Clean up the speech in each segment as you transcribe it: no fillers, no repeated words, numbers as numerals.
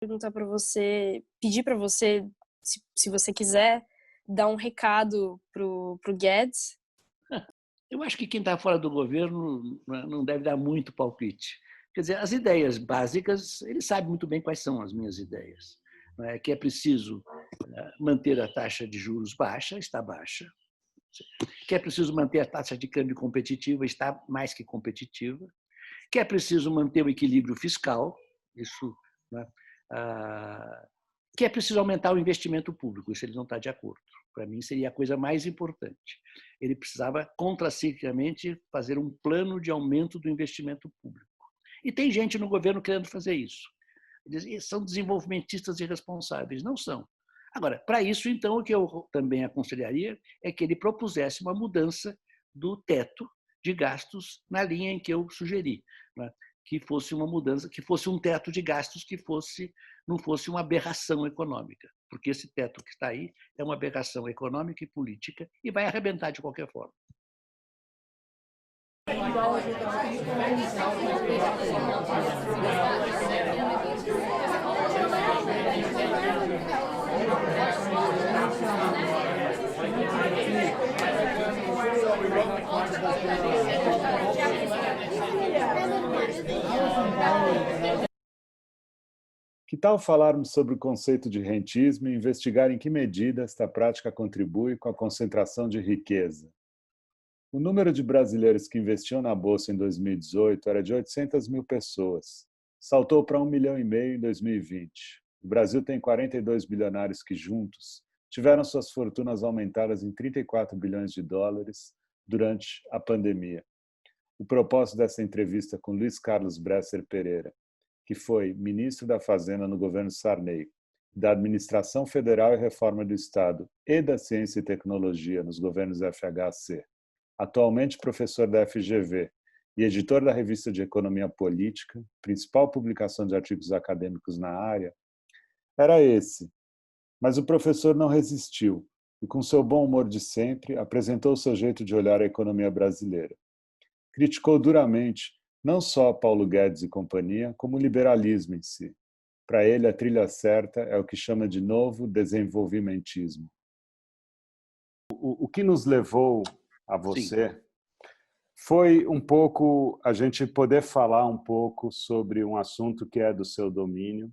Perguntar para você, pedir para você, se você quiser, dar um recado pro Guedes. Eu acho que quem está fora do governo não deve dar muito palpite. Quer dizer, as ideias básicas, ele sabe muito bem quais são as minhas ideias. Que é preciso manter a taxa de juros baixa, está baixa. Que é preciso manter a taxa de câmbio competitiva, está mais que competitiva. Que é preciso manter o equilíbrio fiscal, isso, né? Que é preciso aumentar o investimento público, isso ele não está de acordo. Para mim, seria a coisa mais importante. Ele precisava, contraciclicamente, fazer um plano de aumento do investimento público. E tem gente no governo querendo fazer isso. Eles são desenvolvimentistas irresponsáveis. Não são. Agora, para isso, então, o que eu também aconselharia é que ele propusesse uma mudança do teto de gastos na linha em que eu sugeri, né? Que fosse uma mudança, que fosse um teto de gastos que não fosse uma aberração econômica, porque esse teto que está aí é uma aberração econômica e política e vai arrebentar de qualquer forma. Que tal falarmos sobre o conceito de rentismo e investigar em que medida esta prática contribui com a concentração de riqueza? O número de brasileiros que investiam na Bolsa em 2018 era de 800 mil pessoas. Saltou para 1,5 milhão em 2020. O Brasil tem 42 bilionários que, juntos, tiveram suas fortunas aumentadas em 34 bilhões de dólares durante a pandemia. O propósito dessa entrevista com Luiz Carlos Bresser Pereira, que foi ministro da Fazenda no governo Sarney, da Administração Federal e Reforma do Estado e da Ciência e Tecnologia nos governos FHC, atualmente professor da FGV e editor da Revista de Economia Política, principal publicação de artigos acadêmicos na área, era esse. Mas o professor não resistiu e, com seu bom humor de sempre, apresentou seu jeito de olhar a economia brasileira. Criticou duramente não só Paulo Guedes e companhia, como o liberalismo em si. Para ele, a trilha certa é o que chama de novo desenvolvimentismo. O que nos levou a você Sim. foi um pouco a gente poder falar um pouco sobre um assunto que é do seu domínio,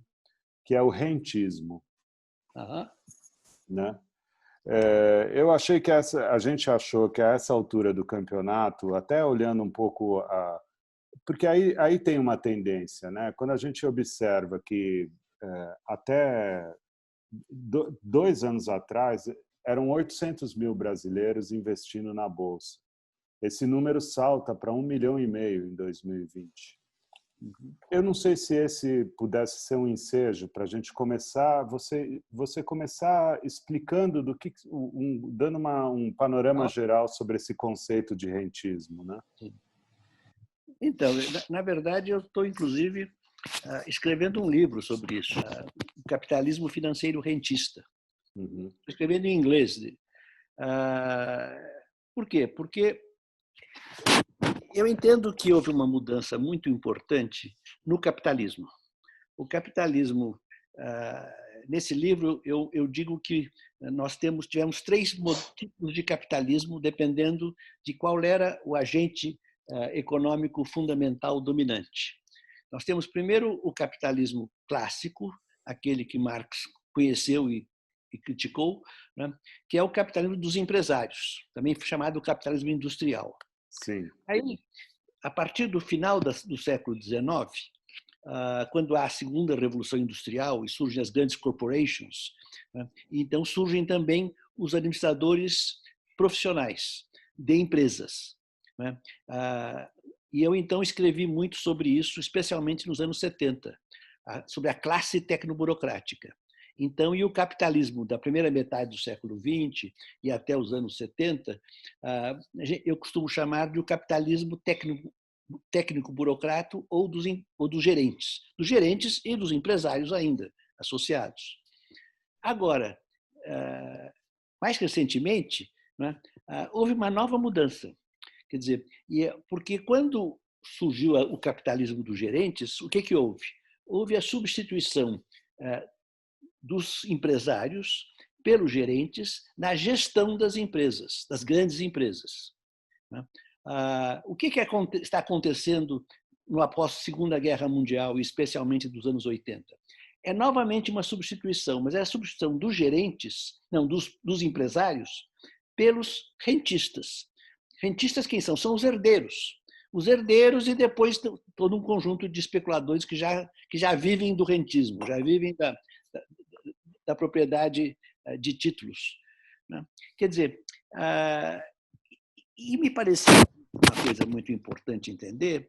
que é o rentismo. Né? Eu achei que a gente achou que a essa altura do campeonato, até olhando um pouco porque aí tem uma tendência, né? Quando a gente observa que até 2 anos atrás eram 800 mil brasileiros investindo na Bolsa. Esse número salta para 1,5 milhão em 2020. Eu não sei se esse pudesse ser um ensejo para a gente começar, você começar explicando dando um panorama geral sobre esse conceito de rentismo, né? Então, na verdade, eu estou, inclusive, escrevendo um livro sobre isso, o capitalismo financeiro rentista. Estou escrevendo em inglês. Por quê? Porque eu entendo que houve uma mudança muito importante no capitalismo. O capitalismo, nesse livro, eu digo que nós tivemos 3 tipos de capitalismo, dependendo de qual era o agente econômico fundamental dominante. Nós temos, primeiro, o capitalismo clássico, aquele que Marx conheceu e criticou, né? Que é o capitalismo dos empresários, também chamado capitalismo industrial. Sim. Aí, a partir do final do século XIX, quando há a segunda revolução industrial e surgem as grandes corporations, né? Então surgem também os administradores profissionais de empresas, né? E eu então escrevi muito sobre isso, especialmente nos anos 70, sobre a classe tecnoburocrática. Então, e o capitalismo da primeira metade do século XX e até os anos 70, eu costumo chamar de o capitalismo técnico-burocrata ou dos gerentes e dos empresários ainda associados. Agora, mais recentemente, né, houve uma nova mudança. Quer dizer, porque quando surgiu o capitalismo dos gerentes, o que houve? Houve a substituição dos empresários pelos gerentes na gestão das empresas, das grandes empresas. O que está acontecendo no após-Segunda Guerra Mundial, e especialmente dos anos 80? É novamente uma substituição, mas é a substituição dos gerentes, não, dos empresários, pelos rentistas. Rentistas quem são? São os herdeiros. Os herdeiros e depois todo um conjunto de especuladores que já vivem do rentismo, já vivem da propriedade de títulos. Quer dizer, e me pareceu uma coisa muito importante entender,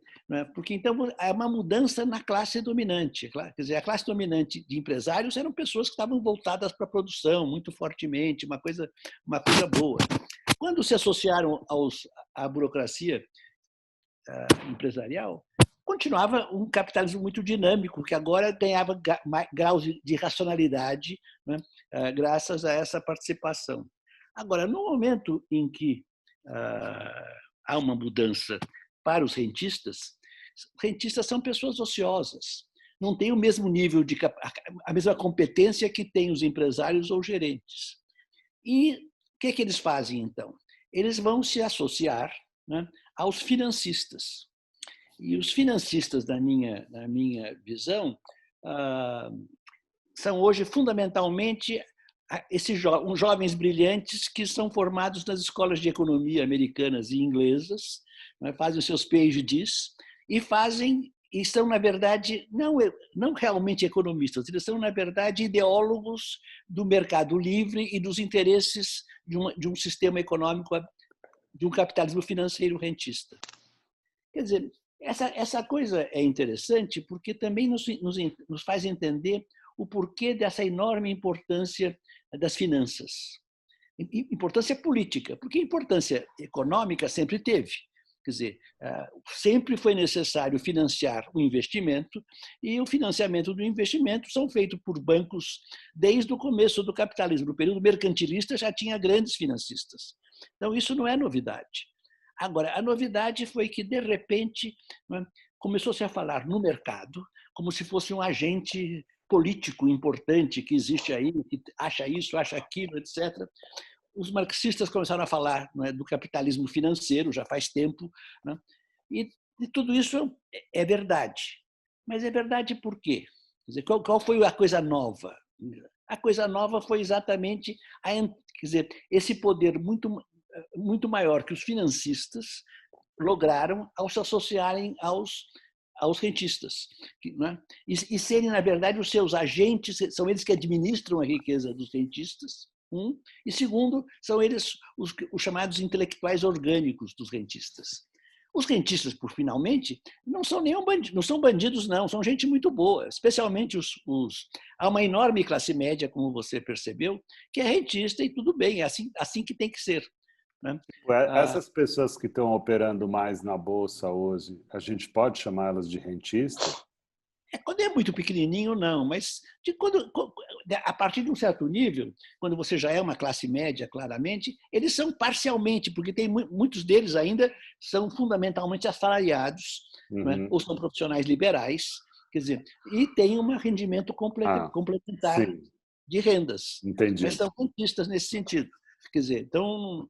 porque então é uma mudança na classe dominante. Quer dizer, a classe dominante de empresários eram pessoas que estavam voltadas para a produção muito fortemente, uma coisa boa. Quando se associaram à burocracia empresarial, continuava um capitalismo muito dinâmico, que agora ganhava graus de racionalidade, graças a essa participação. Agora, no momento em que há uma mudança para os rentistas são pessoas ociosas, não têm o mesmo nível a mesma competência que têm os empresários ou gerentes. E o que eles fazem, então? Eles vão se associar aos financistas. E os financistas, na minha visão, são hoje fundamentalmente uns jovens brilhantes que são formados nas escolas de economia americanas e inglesas, fazem os seus PhDs e são, na verdade, não realmente economistas, eles são, na verdade, ideólogos do mercado livre e dos interesses de um sistema econômico, de um capitalismo financeiro rentista. Quer dizer, essa coisa é interessante porque também nos faz entender o porquê dessa enorme importância das finanças. Importância política, porque importância econômica sempre teve. Quer dizer, sempre foi necessário financiar o investimento e o financiamento do investimento são feitos por bancos desde o começo do capitalismo. No período mercantilista já tinha grandes financistas. Então, isso não é novidade. Agora, a novidade foi que, de repente, começou-se a falar no mercado como se fosse um agente político importante que existe aí, que acha isso, acha aquilo, etc. Os marxistas começaram a falar do capitalismo financeiro já faz tempo, e tudo isso é verdade. Mas é verdade por quê? Quer dizer, qual foi a coisa nova? A coisa nova foi exatamente esse poder muito maior que os financistas lograram ao se associarem aos rentistas. E serem, na verdade, os seus agentes, são eles que administram a riqueza dos rentistas, e segundo, são eles os chamados intelectuais orgânicos dos rentistas. Os rentistas, finalmente, não são bandidos, não, são gente muito boa, especialmente há uma enorme classe média, como você percebeu, que é rentista e tudo bem, é assim que tem que ser. Essas pessoas que estão operando mais na Bolsa hoje, a gente pode chamá-las de rentista? Quando é muito pequenininho, não, mas a partir de um certo nível, quando você já é uma classe média, claramente, eles são parcialmente, porque muitos deles ainda são fundamentalmente assalariados, ou são profissionais liberais, quer dizer, e têm um rendimento complementar de rendas. Entendi. Mas são rentistas nesse sentido. Quer dizer, então,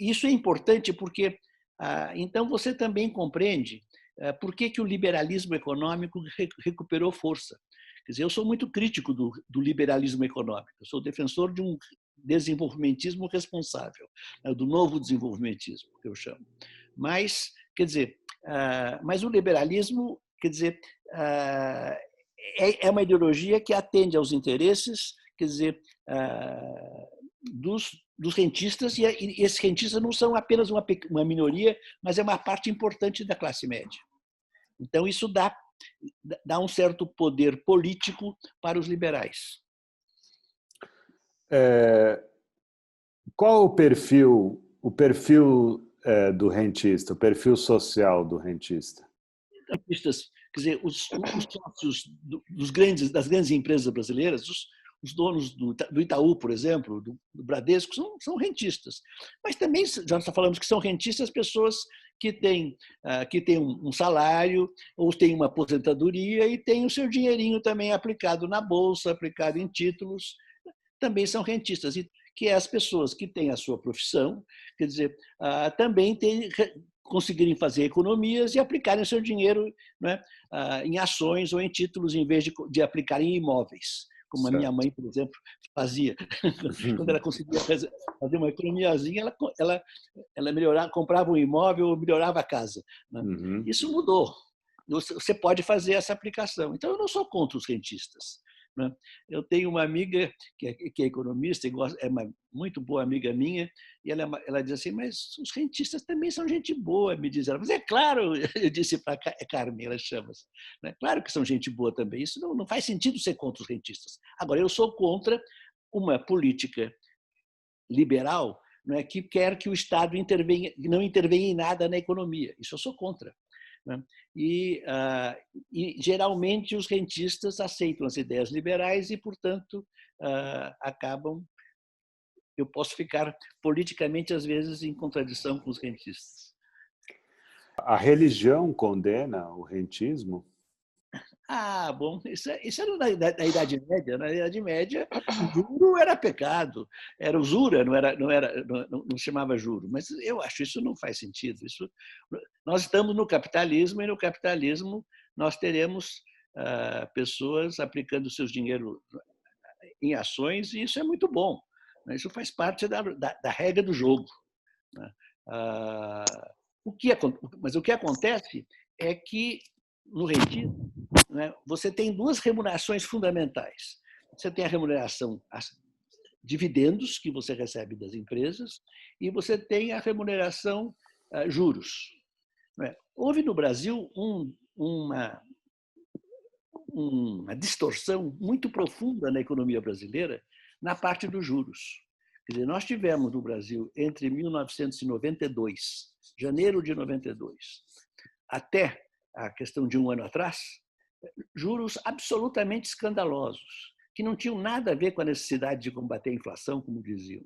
isso é importante porque então você também compreende por que o liberalismo econômico recuperou força. Quer dizer, eu sou muito crítico do liberalismo econômico, eu sou defensor de um desenvolvimentismo responsável, do novo desenvolvimentismo, que eu chamo. Mas, quer dizer, mas o liberalismo, quer dizer, é uma ideologia que atende aos interesses, quer dizer, dos rentistas, e esses rentistas não são apenas uma minoria, mas é uma parte importante da classe média. Então, isso dá um certo poder político para os liberais. Qual o perfil do rentista, o perfil social do rentista? Rentistas, quer dizer, os sócios das grandes empresas brasileiras, os donos do Itaú, por exemplo, do Bradesco, são rentistas. Mas também já falamos que são rentistas pessoas que tem um salário, ou tem uma aposentadoria e tem o seu dinheirinho também aplicado na bolsa, aplicado em títulos, também são rentistas, que é as pessoas que têm a sua profissão, quer dizer, também conseguirem fazer economias e aplicarem o seu dinheiro, né, em ações ou em títulos, em vez de aplicar em imóveis, como a minha mãe, por exemplo, fazia. Quando ela conseguia fazer uma economiazinha, ela melhorava, comprava um imóvel ou melhorava a casa, né? Isso mudou. Você pode fazer essa aplicação. Então, eu não sou contra os rentistas, né? Eu tenho uma amiga que é economista, é uma muito boa amiga minha, e ela diz assim, mas os rentistas também são gente boa, me diz ela. Mas é claro, eu disse para a Carmen, ela chama-se, né? Claro que são gente boa também, isso não faz sentido ser contra os rentistas. Agora, eu sou contra uma política liberal, não é, que quer que o Estado não intervenha em nada na economia. Isso eu sou contra, né? E geralmente os rentistas aceitam as ideias liberais e, portanto, acabam. Eu posso ficar politicamente, às vezes, em contradição com os rentistas. A religião condena o rentismo? Bom, isso era da Idade Média. Na Idade Média, juro era pecado, era usura, não chamava juro. Mas eu acho que isso não faz sentido. Nós estamos no capitalismo e no capitalismo nós teremos pessoas aplicando seus dinheiros em ações e isso é muito bom. Isso faz parte da regra do jogo, né? Mas o que acontece é que no rentismo, né, você tem duas remunerações fundamentais. Você tem a remuneração dividendos que você recebe das empresas e você tem a remuneração juros. Houve no Brasil uma distorção muito profunda na economia brasileira na parte dos juros. Quer dizer, nós tivemos no Brasil, entre 1992, janeiro de 92, até a questão de um ano atrás, juros absolutamente escandalosos, que não tinham nada a ver com a necessidade de combater a inflação, como diziam.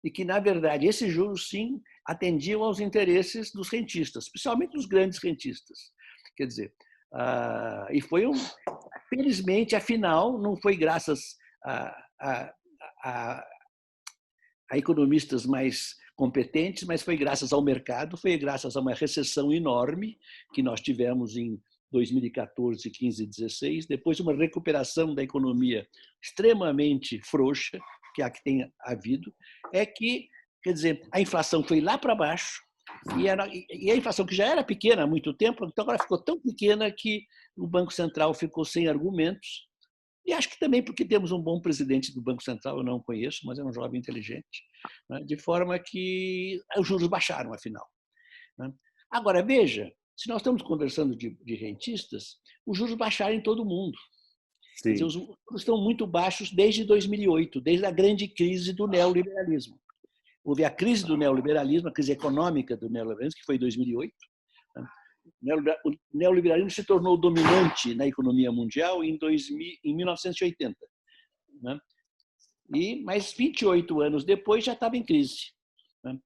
E que, na verdade, esses juros, sim, atendiam aos interesses dos rentistas, especialmente dos grandes rentistas. Quer dizer, e foi felizmente, afinal, não foi graças a economistas mais competentes, mas foi graças ao mercado, foi graças a uma recessão enorme que nós tivemos em 2014, 15 e 16, depois uma recuperação da economia extremamente frouxa, que é a que tem havido, é que, quer dizer, a inflação foi lá para baixo, e a inflação que já era pequena há muito tempo, então agora ficou tão pequena que o Banco Central ficou sem argumentos, e acho que também porque temos um bom presidente do Banco Central, eu não o conheço, mas é um jovem inteligente, né? De forma que os juros baixaram, afinal, né? Agora, veja, se nós estamos conversando de rentistas, os juros baixaram em todo o mundo. Quer dizer, os juros estão muito baixos desde 2008, desde a grande crise do neoliberalismo. Houve a crise do neoliberalismo, a crise econômica do neoliberalismo, que foi em 2008. O neoliberalismo se tornou dominante na economia mundial em 1980. Né? Mas 28 anos depois já estava em crise. Né?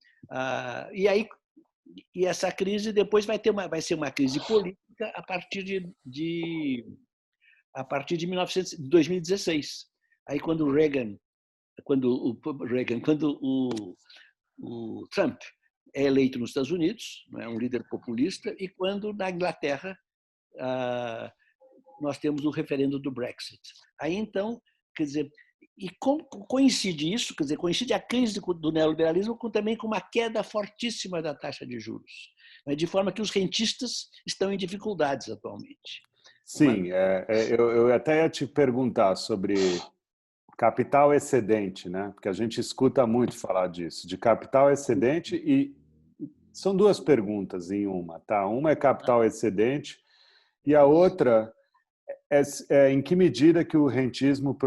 E essa crise depois vai ser uma crise política a partir de 2016. Aí quando o Trump é eleito nos Estados Unidos, é um líder populista, e quando na Inglaterra nós temos o referendo do Brexit. Aí então, quer dizer, e coincide isso, quer dizer, coincide a crise do neoliberalismo também com uma queda fortíssima da taxa de juros, de forma que os rentistas estão em dificuldades atualmente. Sim, eu até ia te perguntar sobre capital excedente, né? Porque a gente escuta muito falar disso, de capital excedente, e são duas perguntas em uma, tá? Uma é capital excedente e a outra em que medida que o rentismo,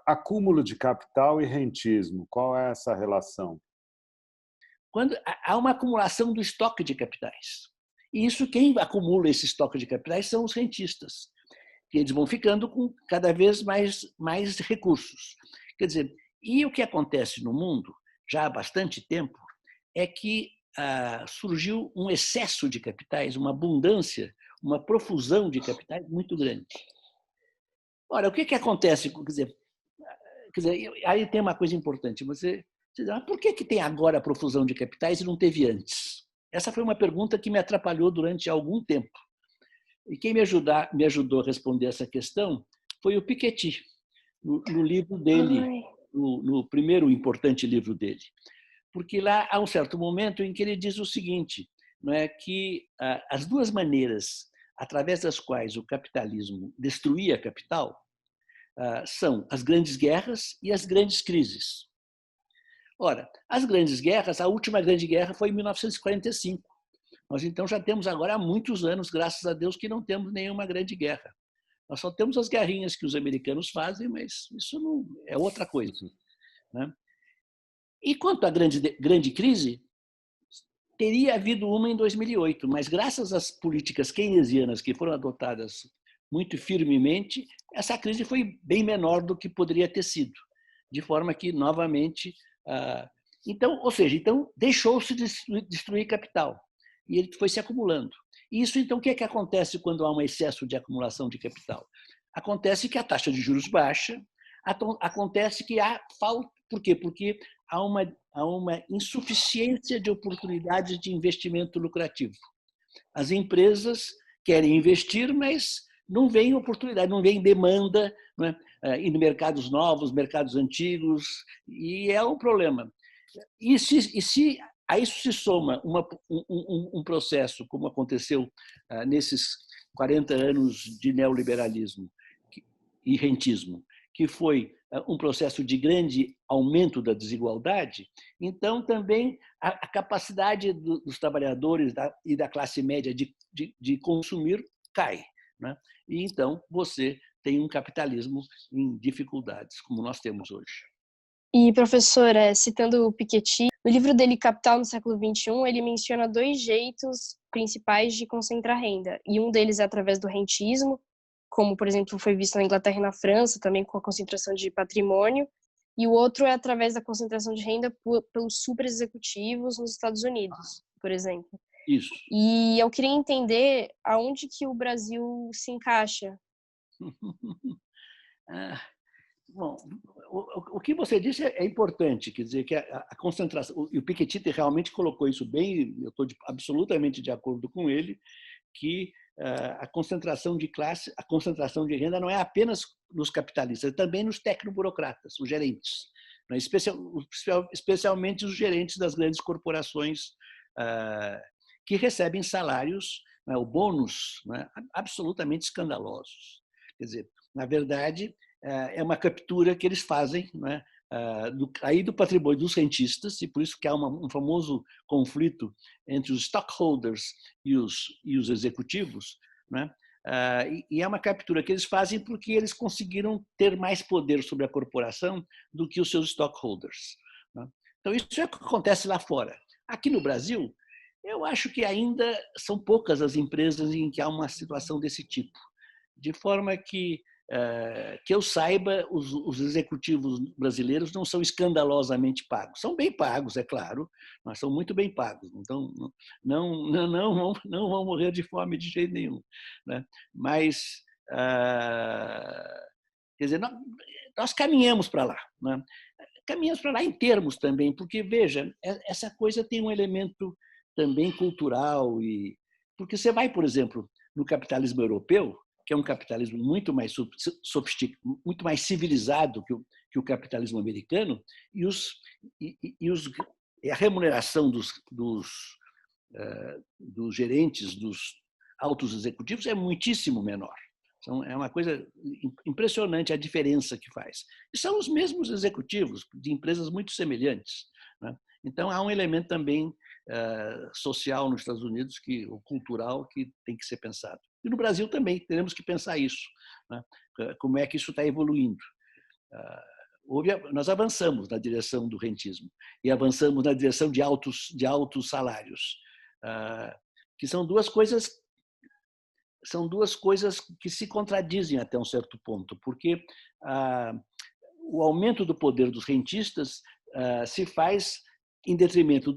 acúmulo de capital e rentismo, qual é essa relação? Quando há uma acumulação do estoque de capitais. E isso, quem acumula esse estoque de capitais são os rentistas, que eles vão ficando com cada vez mais recursos. Quer dizer, e o que acontece no mundo, já há bastante tempo, é que surgiu um excesso de capitais, uma abundância, uma profusão de capitais muito grande. Ora, o que acontece? Quer dizer, aí tem uma coisa importante. Você diz, por que tem agora a profusão de capitais e não teve antes? Essa foi uma pergunta que me atrapalhou durante algum tempo. E quem me ajudou a responder essa questão foi o Piketty, no livro dele, no primeiro importante livro dele. Porque lá há um certo momento em que ele diz o seguinte, não é, que as duas maneiras através das quais o capitalismo destruía a capital são as grandes guerras e as grandes crises. Ora, as grandes guerras, a última grande guerra foi em 1945. Nós, então, já temos agora há muitos anos, graças a Deus, que não temos nenhuma grande guerra. Nós só temos as guerrinhas que os americanos fazem, mas isso não é outra coisa, né? E quanto à grande crise, teria havido uma em 2008, mas graças às políticas keynesianas que foram adotadas muito firmemente, essa crise foi bem menor do que poderia ter sido, de forma que, novamente, então deixou-se destruir capital e ele foi se acumulando. Isso, então, o que é que acontece quando há um excesso de acumulação de capital? Acontece que a taxa de juros baixa, acontece que há falta. Por quê? Porque há uma insuficiência de oportunidades de investimento lucrativo. As empresas querem investir, mas não vem oportunidade, não vem demanda, não é? Em mercados novos, mercados antigos, e é um problema. E se a isso se soma um processo, como aconteceu nesses 40 anos de neoliberalismo e rentismo, que foi um processo de grande aumento da desigualdade, então também a capacidade dos trabalhadores e da classe média de consumir cai, né? E então você tem um capitalismo em dificuldades, como nós temos hoje. E, professor, citando o Piketty, no livro dele Capital no século XXI, ele menciona 2 jeitos principais de concentrar renda. E um deles é através do rentismo, como, por exemplo, foi visto na Inglaterra e na França, também com a concentração de patrimônio. E o outro é através da concentração de renda pelos superexecutivos nos Estados Unidos, por exemplo. Isso. E eu queria entender aonde que o Brasil se encaixa. Bom, o que você disse é importante, quer dizer, que a concentração, e o Piketty realmente colocou isso bem, eu estou absolutamente de acordo com ele, que a concentração de classe, a concentração de renda não é apenas nos capitalistas, é também nos tecnoburocratas, os gerentes, né? Especialmente os gerentes das grandes corporações que recebem salários, né, o bônus, né, absolutamente escandalosos. Quer dizer, na verdade, é uma captura que eles fazem, né, do patrimônio dos rentistas, e por isso que há um famoso conflito entre os stockholders e os executivos, né? E é uma captura que eles fazem porque eles conseguiram ter mais poder sobre a corporação do que os seus stockholders, né? Então, isso é o que acontece lá fora. Aqui no Brasil, eu acho que ainda são poucas as empresas em que há uma situação desse tipo, de forma que eu saiba, os executivos brasileiros não são escandalosamente pagos. São bem pagos, é claro, mas são muito bem pagos. Então, não vão morrer de fome de jeito nenhum, né? Mas, quer dizer, nós caminhamos para lá, né? Caminhamos para lá em termos também, porque, veja, essa coisa tem um elemento também cultural, porque você vai, por exemplo, no capitalismo europeu, que é um capitalismo muito mais sofisticado, muito mais civilizado que o capitalismo americano, e a remuneração dos gerentes, dos altos executivos é muitíssimo menor. Então, é uma coisa impressionante a diferença que faz. E são os mesmos executivos de empresas muito semelhantes, né? Então, há um elemento também social nos Estados Unidos, ou cultural, que tem que ser pensado. E no Brasil também teremos que pensar isso, né? Como é que isso está evoluindo. Nós avançamos na direção do rentismo e avançamos na direção de altos salários, que são duas coisas que se contradizem até um certo ponto, porque o aumento do poder dos rentistas se faz em detrimento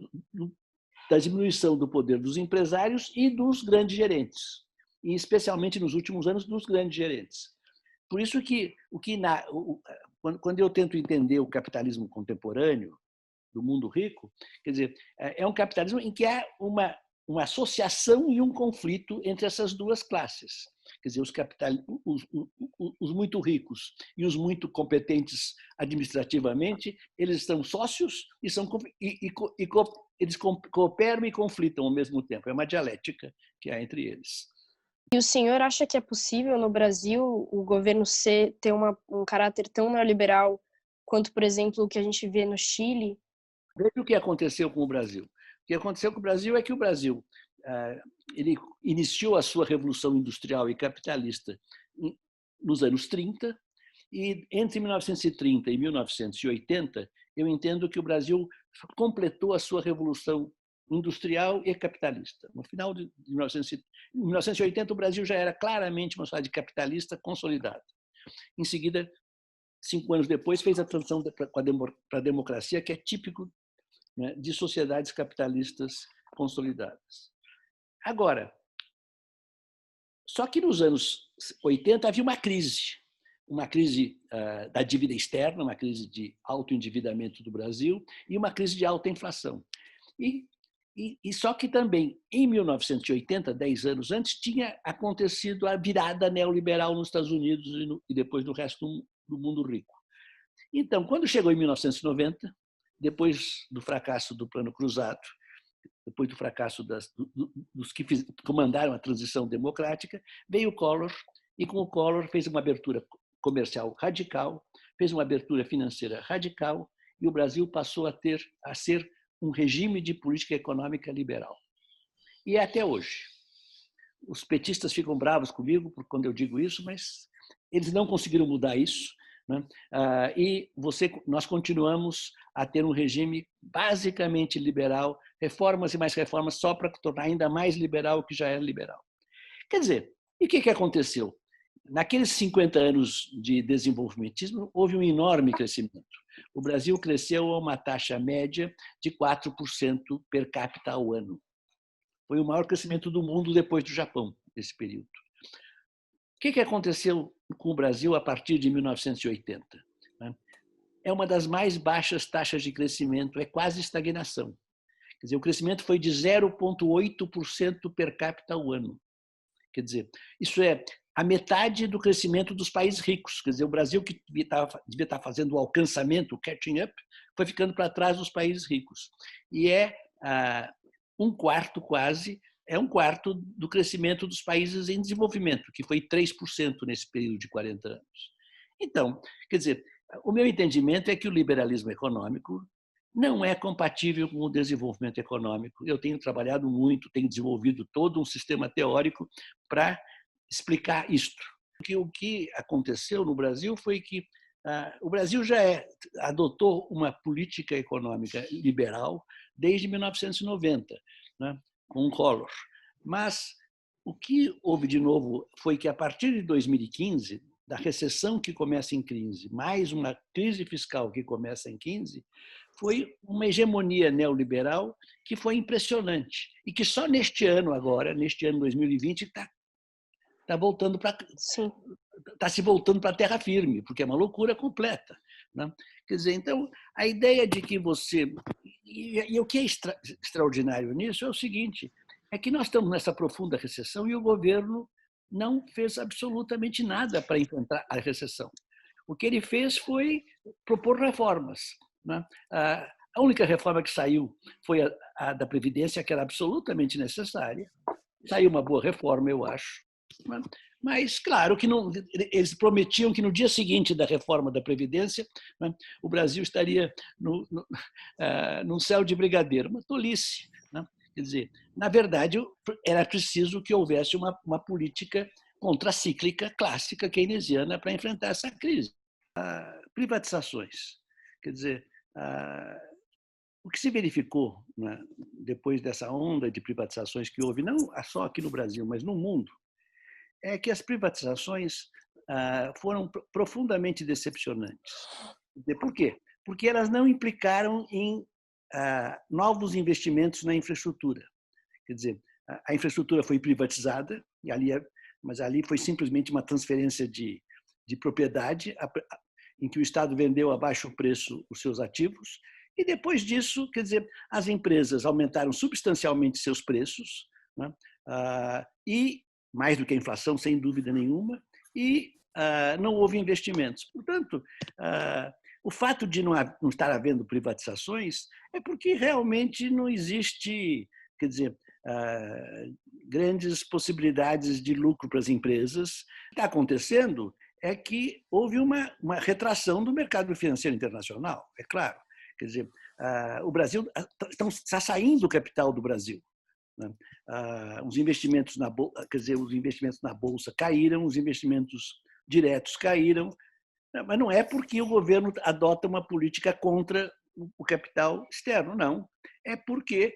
da diminuição do poder dos empresários e dos grandes gerentes, e especialmente nos últimos anos dos grandes gerentes. Por isso que quando eu tento entender o capitalismo contemporâneo do mundo rico, quer dizer, é um capitalismo em que há uma associação e um conflito entre essas duas classes. Quer dizer, os muito ricos e os muito competentes administrativamente, eles estão sócios eles cooperam e conflitam ao mesmo tempo. É uma dialética que há entre eles. E o senhor acha que é possível no Brasil o governo ter um caráter tão neoliberal quanto, por exemplo, o que a gente vê no Chile? Veja o que aconteceu com o Brasil. O que aconteceu com o Brasil é que o Brasil ele iniciou a sua revolução industrial e capitalista nos anos 30, e entre 1930 e 1980, eu entendo que o Brasil completou a sua revolução industrial e capitalista. No final de 1980, o Brasil já era claramente uma sociedade capitalista consolidada. Em seguida, 5 anos depois, fez a transição para a democracia, que é típico, né, de sociedades capitalistas consolidadas. Agora, só que nos anos 80 havia uma crise da dívida externa, uma crise de alto endividamento do Brasil e uma crise de alta inflação. E só que também, em 1980, 10 anos antes, tinha acontecido a virada neoliberal nos Estados Unidos e depois no resto do mundo rico. Então, quando chegou em 1990, depois do fracasso do Plano Cruzado, depois do fracasso dos que comandaram a transição democrática, veio o Collor, e com o Collor fez uma abertura comercial radical, fez uma abertura financeira radical, e o Brasil passou a ser um regime de política econômica liberal. E é até hoje. Os petistas ficam bravos comigo quando eu digo isso, mas eles não conseguiram mudar isso, né? E nós continuamos a ter um regime basicamente liberal, reformas e mais reformas só para tornar ainda mais liberal o que já era liberal. Quer dizer, e o que aconteceu? Naqueles 50 anos de desenvolvimentismo, houve um enorme crescimento. O Brasil cresceu a uma taxa média de 4% per capita ao ano. Foi o maior crescimento do mundo depois do Japão, nesse período. O que aconteceu com o Brasil a partir de 1980? É uma das mais baixas taxas de crescimento, é quase estagnação. Quer dizer, o crescimento foi de 0,8% per capita ao ano. Quer dizer, isso é a metade do crescimento dos países ricos. Quer dizer, o Brasil, que devia estar fazendo o alcançamento, o catching up, foi ficando para trás dos países ricos. E é um quarto quase, é um quarto do crescimento dos países em desenvolvimento, que foi 3% nesse período de 40 anos. Então, quer dizer, o meu entendimento é que o liberalismo econômico não é compatível com o desenvolvimento econômico. Eu tenho trabalhado muito, tenho desenvolvido todo um sistema teórico para explicar isto. Porque o que aconteceu no Brasil foi que o Brasil já adotou uma política econômica liberal desde 1990, né, com o Collor. Mas o que houve de novo foi que, a partir de 2015, da recessão que começa em 15, mais uma crise fiscal que começa em 15, foi uma hegemonia neoliberal que foi impressionante e que só neste ano agora, neste ano 2020, está se voltando para a terra firme, porque é uma loucura completa, né? Quer dizer, então, a ideia de que você... E o que é extraordinário nisso é o seguinte, é que nós estamos nessa profunda recessão e o governo não fez absolutamente nada para enfrentar a recessão. O que ele fez foi propor reformas, né? A única reforma que saiu foi a da Previdência, que era absolutamente necessária. Saiu uma boa reforma, eu acho. Mas, claro, que não, eles prometiam que no dia seguinte da reforma da Previdência, né, o Brasil estaria num céu de brigadeiro. Uma tolice, né? Quer dizer, na verdade, era preciso que houvesse uma política contracíclica clássica keynesiana para enfrentar essa crise. Privatizações. Quer dizer, o que se verificou, né, depois dessa onda de privatizações que houve, não só aqui no Brasil, mas no mundo, é que as privatizações foram profundamente decepcionantes. Por quê? Porque elas não implicaram em novos investimentos na infraestrutura. Quer dizer, a infraestrutura foi privatizada, mas ali foi simplesmente uma transferência de propriedade, em que o Estado vendeu a baixo preço os seus ativos, e depois disso, quer dizer, as empresas aumentaram substancialmente seus preços, né? E mais do que a inflação, sem dúvida nenhuma, e não houve investimentos. Portanto, o fato de não estar havendo privatizações é porque realmente não existe, quer dizer, grandes possibilidades de lucro para as empresas. O que está acontecendo é que houve uma retração do mercado financeiro internacional, é claro. Quer dizer, o Brasil está saindo o capital do Brasil. Né? Os investimentos na bolsa, quer dizer, os investimentos na bolsa caíram, os investimentos diretos caíram, mas não é porque o governo adota uma política contra o capital externo, não. É porque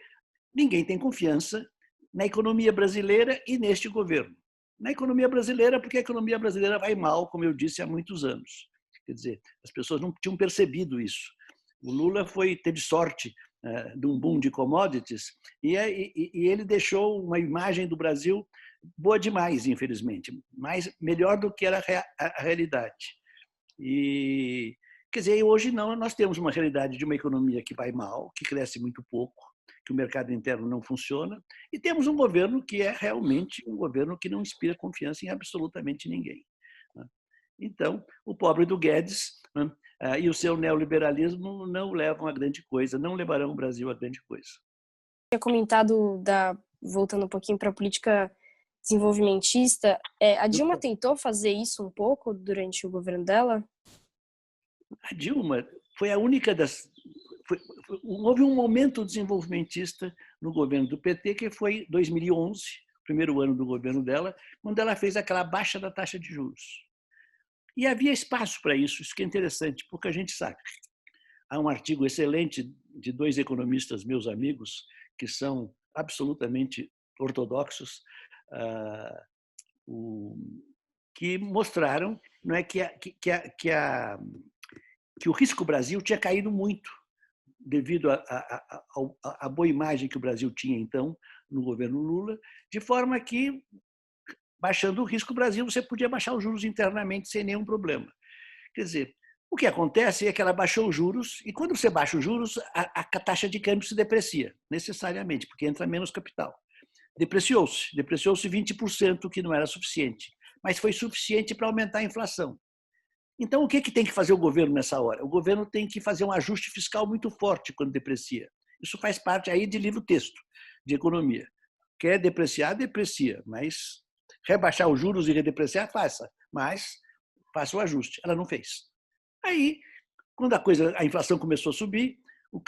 ninguém tem confiança na economia brasileira e neste governo. Na economia brasileira, porque a economia brasileira vai mal, como eu disse, há muitos anos. Quer dizer, as pessoas não tinham percebido isso. O Lula teve sorte de um boom de commodities e ele deixou uma imagem do Brasil boa demais, infelizmente, melhor do que era a realidade. E, quer dizer, hoje não, nós temos uma realidade de uma economia que vai mal, que cresce muito pouco, que o mercado interno não funciona, e temos um governo que é realmente um governo que não inspira confiança em absolutamente ninguém. Então, o pobre do Guedes e o seu neoliberalismo não levam a grande coisa, não levarão o Brasil a grande coisa. Eu tinha comentado, voltando um pouquinho para a política desenvolvimentista, a Dilma tentou fazer isso um pouco durante o governo dela? A Dilma foi a única houve um momento desenvolvimentista no governo do PT, que foi 2011, primeiro ano do governo dela, quando ela fez aquela baixa da taxa de juros. E havia espaço para isso que é interessante, porque a gente sabe. Há um artigo excelente de dois economistas, meus amigos, que são absolutamente ortodoxos, que mostraram, não é, que o risco Brasil tinha caído muito devido à boa imagem que o Brasil tinha, então, no governo Lula, de forma que, baixando o risco Brasil, você podia baixar os juros internamente sem nenhum problema. Quer dizer, o que acontece é que ela baixou os juros, e quando você baixa os juros, a taxa de câmbio se deprecia, necessariamente, porque entra menos capital. Depreciou-se 20%, que não era suficiente, mas foi suficiente para aumentar a inflação. Então, o que tem que fazer o governo nessa hora? O governo tem que fazer um ajuste fiscal muito forte quando deprecia. Isso faz parte aí de livro-texto de economia. Quer depreciar, deprecia, mas rebaixar os juros e redepreciar, faça, mas faça o ajuste. Ela não fez. Aí, quando a inflação começou a subir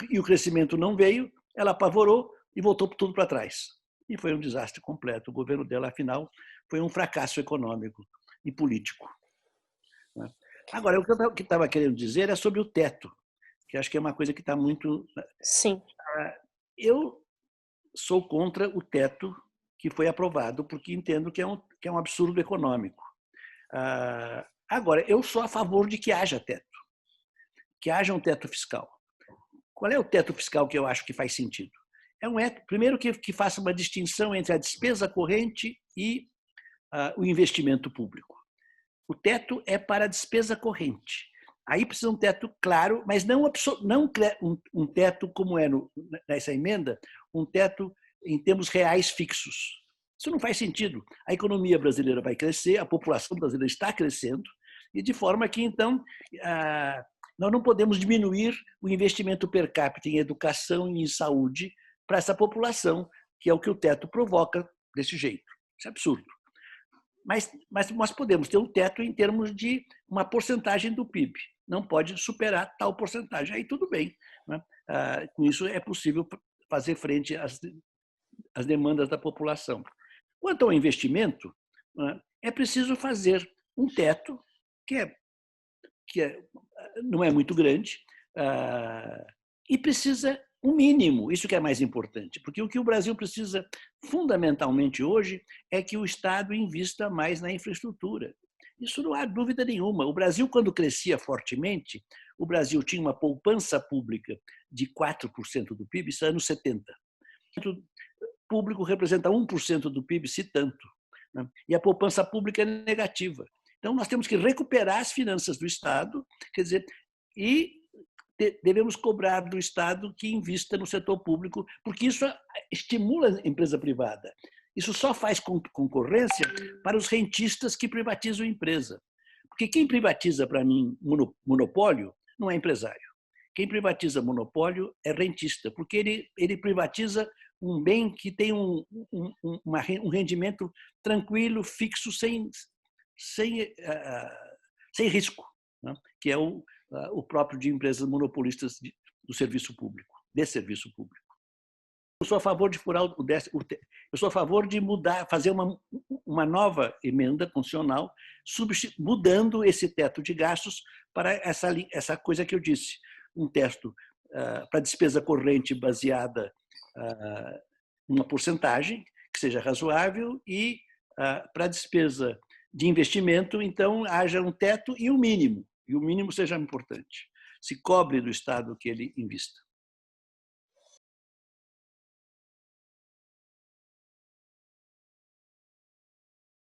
e o crescimento não veio, ela apavorou e voltou tudo para trás. E foi um desastre completo. O governo dela, afinal, foi um fracasso econômico e político. Agora, o que eu estava querendo dizer é sobre o teto, que acho que é uma coisa que está muito... Sim. Eu sou contra o teto que foi aprovado, porque entendo que é um absurdo econômico. Agora, eu sou a favor de que haja teto, que haja um teto fiscal. Qual é o teto fiscal que eu acho que faz sentido? Primeiro, que faça uma distinção entre a despesa corrente e o investimento público. O teto é para a despesa corrente. Aí precisa um teto claro, mas não um teto como é nessa emenda, um teto em termos reais fixos. Isso não faz sentido. A economia brasileira vai crescer, a população brasileira está crescendo, e de forma que, então, nós não podemos diminuir o investimento per capita em educação e em saúde para essa população, que é o que o teto provoca desse jeito. Isso é absurdo. Mas nós podemos ter um teto em termos de uma porcentagem do PIB. Não pode superar tal porcentagem. Aí tudo bem. Né? Com isso é possível fazer frente às demandas da população. Quanto ao investimento, é preciso fazer um teto que não é muito grande e precisa um mínimo, isso que é mais importante, porque o que o Brasil precisa fundamentalmente hoje é que o Estado invista mais na infraestrutura. Isso não há dúvida nenhuma. O Brasil, quando crescia fortemente, o Brasil tinha uma poupança pública de 4% do PIB, isso é anos 70. O público representa 1% do PIB, se tanto. Né? E a poupança pública é negativa. Então, nós temos que recuperar as finanças do Estado, quer dizer, e devemos cobrar do Estado que invista no setor público, porque isso estimula a empresa privada. Isso só faz concorrência para os rentistas que privatizam a empresa. Porque quem privatiza, para mim, monopólio, não é empresário. Quem privatiza monopólio é rentista, porque ele privatiza um bem que tem um rendimento tranquilo, fixo, sem risco, né? Que é o próprio de empresas monopolistas do serviço público, desse serviço público. Eu sou a favor de furar eu sou a favor de mudar, fazer uma nova emenda constitucional, mudando esse teto de gastos para essa coisa que eu disse, um teto para despesa corrente baseada numa porcentagem que seja razoável e para despesa de investimento, então, haja um teto e o mínimo seja importante. Se cobre do Estado que ele invista.